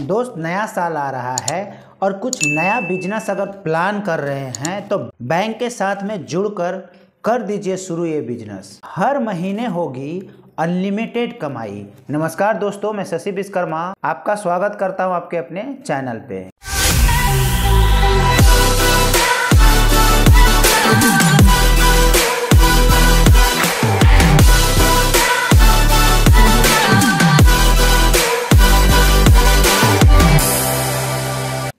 दोस्त, नया साल आ रहा है और कुछ नया बिजनेस अगर प्लान कर रहे हैं तो बैंक के साथ में जुड़कर कर दीजिए शुरू ये बिजनेस। हर महीने होगी अनलिमिटेड कमाई। नमस्कार दोस्तों, मैं शशि विश्वकर्मा आपका स्वागत करता हूं आपके अपने चैनल पे।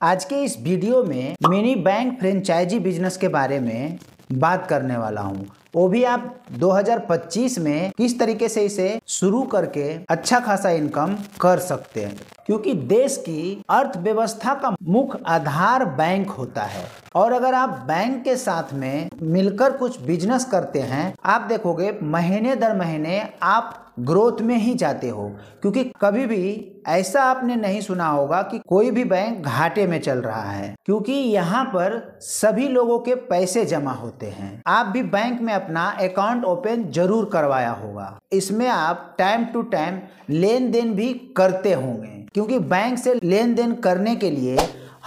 आज के इस वीडियो में मिनी बैंक फ्रेंचाइजी बिजनेस के बारे में बात करने वाला हूं। वो भी आप 2025 में किस तरीके से इसे शुरू करके अच्छा खासा इनकम कर सकते हैं, क्योंकि देश की अर्थव्यवस्था का मुख्य आधार बैंक होता है। और अगर आप बैंक के साथ में मिलकर कुछ बिजनेस करते हैं, आप देखोगे महीने दर महीने आप ग्रोथ में ही जाते हो। क्योंकि कभी भी ऐसा आपने नहीं सुना होगा कि कोई भी बैंक घाटे में चल रहा है, क्योंकि यहाँ पर सभी लोगों के पैसे जमा होते हैं। आप भी बैंक में अपना अकाउंट ओपन जरूर करवाया होगा। इसमें आप टाइम टू टाइम लेन देन भी करते होंगे, क्योंकि बैंक से लेन देन करने के लिए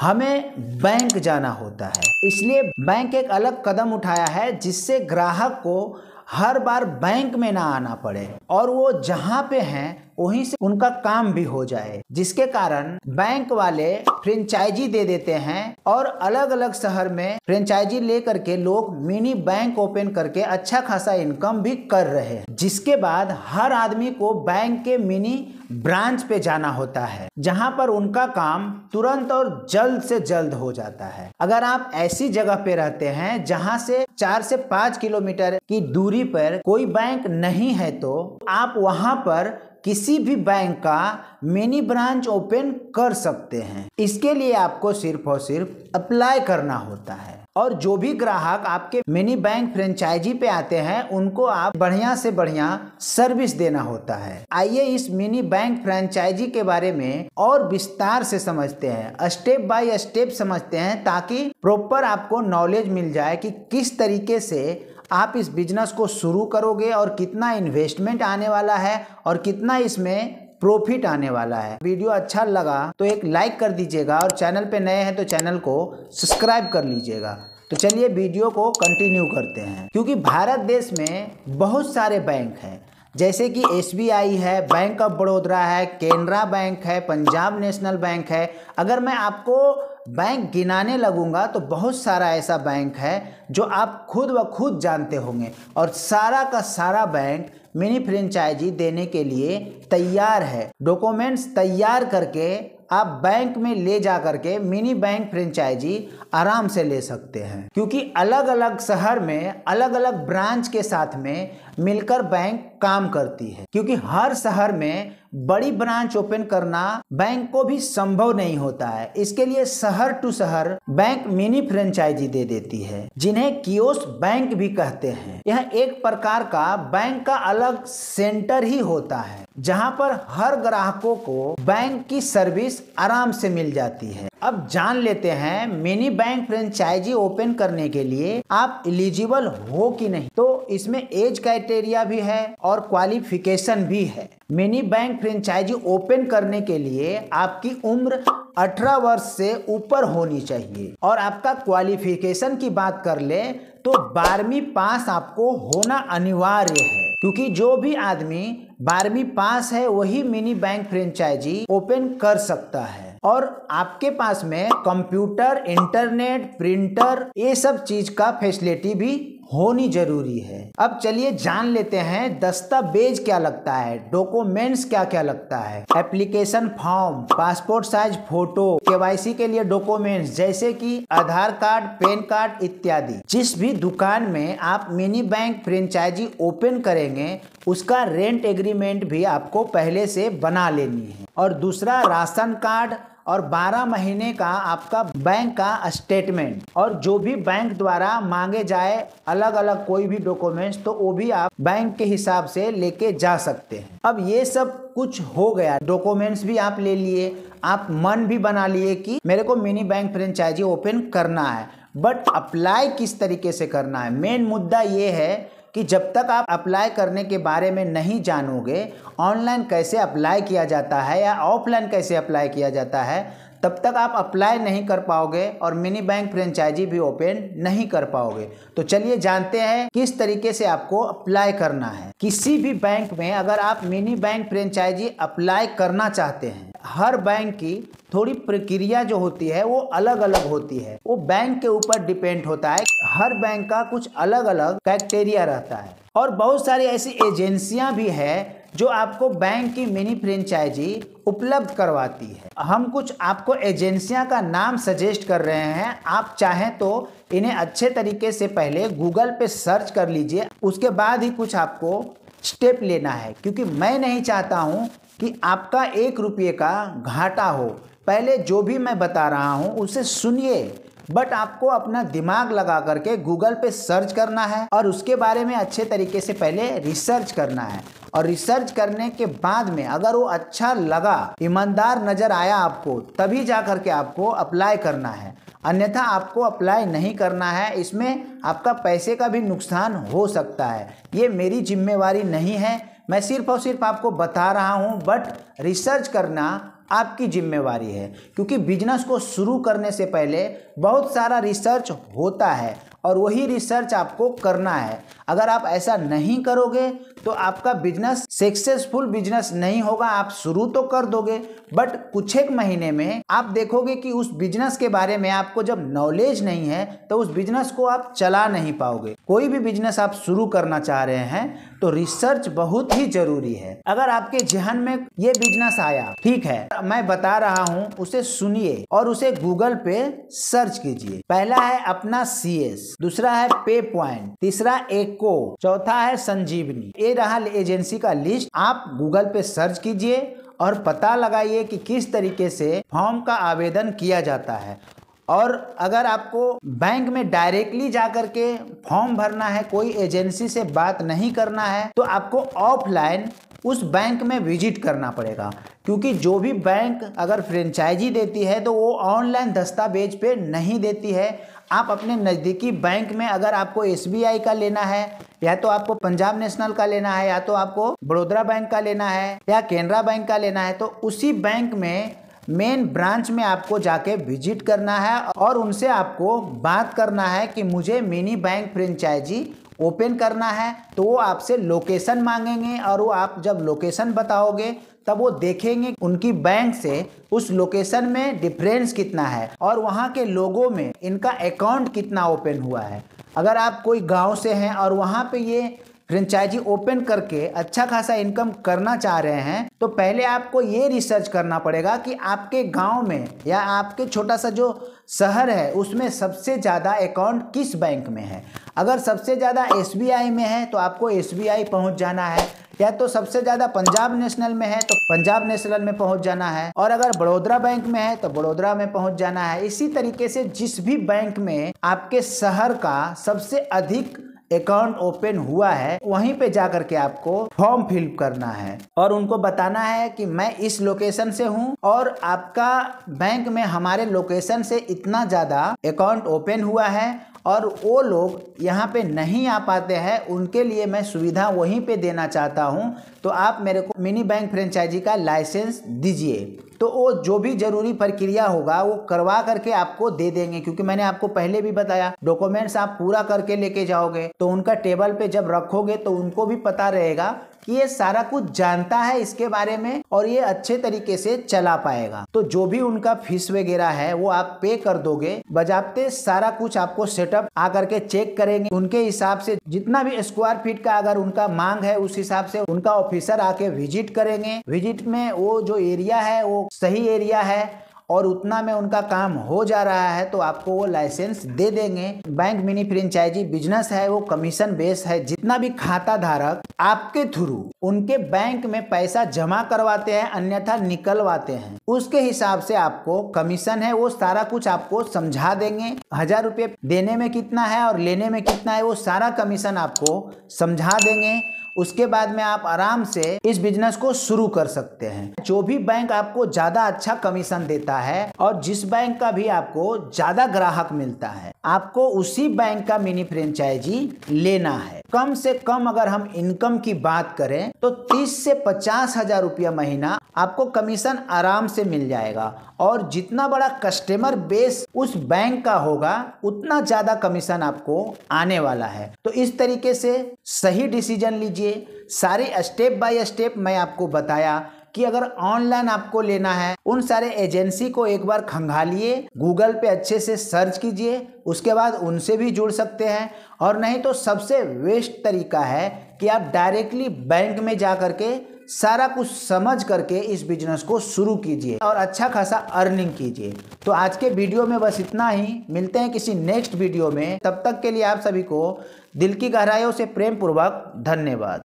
हमें बैंक जाना होता है। इसलिए बैंक एक अलग कदम उठाया है जिससे ग्राहक को हर बार बैंक में ना आना पड़े और वो जहाँ पे हैं वहीं से उनका काम भी हो जाए, जिसके कारण बैंक वाले फ्रेंचाइजी दे देते हैं और अलग अलग शहर में फ्रेंचाइजी लेकर के लोग मिनी बैंक ओपन करके अच्छा खासा इनकम भी कर रहे हैं। जिसके बाद हर आदमी को बैंक के मिनी ब्रांच पे जाना होता है, जहां पर उनका काम तुरंत और जल्द से जल्द हो जाता है। अगर आप ऐसी जगह पे रहते हैं जहां से 4 से 5 किलोमीटर की दूरी पर कोई बैंक नहीं है, तो आप वहां पर किसी भी बैंक का मिनी ब्रांच ओपन कर सकते हैं। इसके लिए आपको सिर्फ और सिर्फ अप्लाई करना होता है। और जो भी ग्राहक आपके मिनी बैंक फ्रेंचाइजी पे आते हैं, उनको आप बढ़िया से बढ़िया सर्विस देना होता है। आइए इस मिनी बैंक फ्रेंचाइजी के बारे में और विस्तार से समझते हैं, स्टेप बाय स्टेप समझते हैं, ताकि प्रॉपर आपको नॉलेज मिल जाए कि किस तरीके से आप इस बिजनेस को शुरू करोगे और कितना इन्वेस्टमेंट आने वाला है और कितना इसमें प्रॉफिट आने वाला है। वीडियो अच्छा लगा तो एक लाइक कर दीजिएगा और चैनल पे नए हैं तो चैनल को सब्सक्राइब कर लीजिएगा। तो चलिए वीडियो को कंटिन्यू करते हैं। क्योंकि भारत देश में बहुत सारे बैंक हैं, जैसे कि SBI है, बैंक ऑफ बड़ौदा है, केनरा बैंक है, पंजाब नेशनल बैंक है। अगर मैं आपको बैंक गिनाने लगूंगा तो बहुत सारा ऐसा बैंक है जो आप खुद व खुद जानते होंगे, और सारा का सारा बैंक मिनी फ्रेंचाइजी देने के लिए तैयार है। डॉक्यूमेंट्स तैयार करके आप बैंक में ले जा करके मिनी बैंक फ्रेंचाइजी आराम से ले सकते हैं, क्योंकि अलग अलग शहर में अलग अलग ब्रांच के साथ में मिलकर बैंक काम करती है। क्योंकि हर शहर में बड़ी ब्रांच ओपन करना बैंक को भी संभव नहीं होता है। इसके लिए शहर टू शहर बैंक मिनी फ्रेंचाइजी दे देती है, जिन्हें कियोस्क बैंक भी कहते हैं। यह एक प्रकार का बैंक का अलग सेंटर ही होता है, जहां पर हर ग्राहकों को बैंक की सर्विस आराम से मिल जाती है। अब जान लेते हैं मिनी बैंक फ्रेंचाइजी ओपन करने के लिए आप एलिजिबल हो कि नहीं। तो इसमें एज क्राइटेरिया भी है और क्वालिफिकेशन भी है। मिनी बैंक फ्रेंचाइजी ओपन करने के लिए आपकी उम्र 18 वर्ष से ऊपर होनी चाहिए। और आपका क्वालिफिकेशन की बात कर ले तो 12वीं पास आपको होना अनिवार्य है, क्योंकि जो भी आदमी 12वीं पास है वही मिनी बैंक फ्रेंचाइजी ओपन कर सकता है। और आपके पास में कंप्यूटर, इंटरनेट, प्रिंटर, ये सब चीज का फैसिलिटी भी होनी जरूरी है। अब चलिए जान लेते हैं दस्तावेज क्या लगता है, डॉक्यूमेंट्स क्या क्या लगता है। Application form, passport size photo, KYC के लिए डॉक्यूमेंट्स जैसे कि आधार कार्ड, पैन कार्ड इत्यादि। जिस भी दुकान में आप मिनी बैंक फ्रेंचाइजी ओपन करेंगे उसका रेंट एग्रीमेंट भी आपको पहले से बना लेनी है। और दूसरा राशन कार्ड और 12 महीने का आपका बैंक का स्टेटमेंट, और जो भी बैंक द्वारा मांगे जाए अलग अलग कोई भी डॉक्यूमेंट्स, तो वो भी आप बैंक के हिसाब से लेके जा सकते हैं। अब ये सब कुछ हो गया, डॉक्यूमेंट्स भी आप ले लिए, आप मन भी बना लिए कि मेरे को मिनी बैंक फ्रेंचाइजी ओपन करना है, बट अप्लाई किस तरीके से करना है। मेन मुद्दा ये है कि जब तक आप अप्लाई करने के बारे में नहीं जानोगे, ऑनलाइन कैसे अप्लाई किया जाता है या ऑफलाइन कैसे अप्लाई किया जाता है, तब तक आप अप्लाई नहीं कर पाओगे और मिनी बैंक फ्रेंचाइजी भी ओपन नहीं कर पाओगे। तो चलिए जानते हैं किस तरीके से आपको अप्लाई करना है। किसी भी बैंक में अगर आप मिनी बैंक फ्रेंचाइजी अप्लाई करना चाहते हैं, हर बैंक की थोड़ी प्रक्रिया जो होती है वो अलग अलग होती है। वो बैंक के ऊपर डिपेंड होता है। हर बैंक का कुछ अलग अलग क्राइटेरिया रहता है और बहुत सारी ऐसी एजेंसियां भी है जो आपको बैंक की मिनी फ्रेंचाइजी उपलब्ध करवाती है। हम कुछ आपको एजेंसियां का नाम सजेस्ट कर रहे हैं। आप चाहें तो इन्हें अच्छे तरीके से पहले गूगल पे सर्च कर लीजिए, उसके बाद ही कुछ आपको स्टेप लेना है, क्योंकि मैं नहीं चाहता हूं कि आपका 1 रुपये का घाटा हो। पहले जो भी मैं बता रहा हूं उसे सुनिए, बट आपको अपना दिमाग लगा करके गूगल पे सर्च करना है और उसके बारे में अच्छे तरीके से पहले रिसर्च करना है। और रिसर्च करने के बाद में अगर वो अच्छा लगा, ईमानदार नज़र आया आपको, तभी जा करके आपको अप्लाई करना है, अन्यथा आपको अप्लाई नहीं करना है। इसमें आपका पैसे का भी नुकसान हो सकता है। ये मेरी जिम्मेवारी नहीं है, मैं सिर्फ और सिर्फ आपको बता रहा हूँ, बट रिसर्च करना आपकी जिम्मेवारी है, क्योंकि बिजनेस को शुरू करने से पहले बहुत सारा रिसर्च होता है और वही रिसर्च आपको करना है। अगर आप ऐसा नहीं करोगे तो आपका बिजनेस सक्सेसफुल बिजनेस नहीं होगा। आप शुरू तो कर दोगे, बट कुछ एक महीने में आप देखोगे कि उस बिजनेस के बारे में आपको जब नॉलेज नहीं है तो उस बिजनेस को आप चला नहीं पाओगे। कोई भी बिजनेस आप शुरू करना चाह रहे हैं तो रिसर्च बहुत ही जरूरी है। अगर आपके जहन में ये बिजनेस आया, ठीक है, मैं बता रहा हूँ, उसे सुनिए और उसे गूगल पे सर्च कीजिए। पहला है अपना CS, दूसरा है पे पॉइंट, तीसरा एको, चौथा है संजीवनी। ये रहा एजेंसी का लिस्ट। आप गूगल पे सर्च कीजिए और पता लगाइए कि किस तरीके से फॉर्म का आवेदन किया जाता है। और अगर आपको बैंक में डायरेक्टली जाकर के फॉर्म भरना है, कोई एजेंसी से बात नहीं करना है, तो आपको ऑफलाइन उस बैंक में विजिट करना पड़ेगा, क्योंकि जो भी बैंक अगर फ्रेंचाइजी देती है तो वो ऑनलाइन दस्तावेज पे नहीं देती है। आप अपने नज़दीकी बैंक में, अगर आपको SBI का लेना है, या तो आपको पंजाब नेशनल का लेना है, या तो आपको बड़ौदा बैंक का लेना है, या कैनरा बैंक का लेना है, तो उसी बैंक में मेन ब्रांच में आपको जाके विजिट करना है और उनसे आपको बात करना है कि मुझे मिनी बैंक फ्रेंचाइजी ओपन करना है। तो वो आपसे लोकेशन मांगेंगे और वो आप जब लोकेशन बताओगे तब वो देखेंगे उनकी बैंक से उस लोकेशन में डिफरेंस कितना है और वहाँ के लोगों में इनका अकाउंट कितना ओपन हुआ है। अगर आप कोई गांव से हैं और वहाँ पे ये फ्रेंचाइजी ओपन करके अच्छा खासा इनकम करना चाह रहे हैं, तो पहले आपको ये रिसर्च करना पड़ेगा कि आपके गांव में या आपके छोटा सा जो शहर है उसमें सबसे ज़्यादा अकाउंट किस बैंक में है। अगर सबसे ज़्यादा SBI में है तो आपको SBI पहुंच जाना है, या तो सबसे ज़्यादा पंजाब नेशनल में है तो पंजाब नेशनल में पहुंच जाना है, और अगर बड़ौदा बैंक में है तो बड़ौदा में पहुंच जाना है। इसी तरीके से जिस भी बैंक में आपके शहर का सबसे अधिक अकाउंट ओपन हुआ है वहीं पे जाकर के आपको फॉर्म फिल करना है और उनको बताना है कि मैं इस लोकेशन से हूं और आपका बैंक में हमारे लोकेशन से इतना ज़्यादा अकाउंट ओपन हुआ है और वो लोग यहाँ पे नहीं आ पाते हैं, उनके लिए मैं सुविधा वहीं पे देना चाहता हूँ, तो आप मेरे को मिनी बैंक फ्रेंचाइजी का लाइसेंस दीजिए। तो वो जो भी जरूरी प्रक्रिया होगा वो करवा करके आपको दे देंगे, क्योंकि मैंने आपको पहले भी बताया डॉक्यूमेंट्स आप पूरा करके लेके जाओगे तो उनका टेबल पे जब रखोगे तो उनको भी पता रहेगा कि ये सारा कुछ जानता है इसके बारे में और ये अच्छे तरीके से चला पाएगा। तो जो भी उनका फीस वगैरह है वो आप पे कर दोगे, बजाते सारा कुछ आपको सेटअप आकर के चेक करेंगे, उनके हिसाब से जितना भी स्क्वायर फीट का अगर उनका मांग है उस हिसाब से उनका ऑफिसर आके विजिट करेंगे। विजिट में वो जो एरिया है वो सही एरिया है और उतना में उनका काम हो जा रहा है तो आपको वो लाइसेंस दे देंगे। बैंक मिनी फ्रेंचाइजी बिजनेस है वो कमीशन बेस है। जितना भी खाता धारक आपके थ्रू उनके बैंक में पैसा जमा करवाते हैं अन्यथा निकलवाते हैं, उसके हिसाब से आपको कमीशन है वो सारा कुछ आपको समझा देंगे। 1000 रुपये देने में कितना है और लेने में कितना है वो सारा कमीशन आपको समझा देंगे उसके बाद में आप आराम से इस बिजनेस को शुरू कर सकते हैं। जो भी बैंक आपको ज्यादा अच्छा कमीशन देता है और जिस बैंक का भी आपको ज्यादा ग्राहक मिलता है, आपको उसी बैंक का मिनी फ्रेंचाइजी लेना है। कम से कम अगर हम इनकम की बात करें तो 30 से 50 हजार रुपया महीना आपको कमीशन आराम से मिल जाएगा, और जितना बड़ा कस्टमर बेस उस बैंक का होगा उतना ज्यादा कमीशन आपको आने वाला है। तो इस तरीके से सही डिसीजन लीजिए। सारे स्टेप बाय स्टेप मैं आपको बताया कि अगर ऑनलाइन आपको लेना है, उन सारे एजेंसी को एक बार खंगालिए, गूगल पे अच्छे से सर्च कीजिए, उसके बाद उनसे भी जुड़ सकते हैं। और नहीं तो सबसे बेस्ट तरीका है कि आप डायरेक्टली बैंक में जा करके सारा कुछ समझ करके इस बिजनेस को शुरू कीजिए और अच्छा खासा अर्निंग कीजिए। तो आज के वीडियो में बस इतना ही। मिलते हैं किसी नेक्स्ट वीडियो में। तब तक के लिए आप सभी को दिल की गहराइयों से प्रेम पूर्वक धन्यवाद।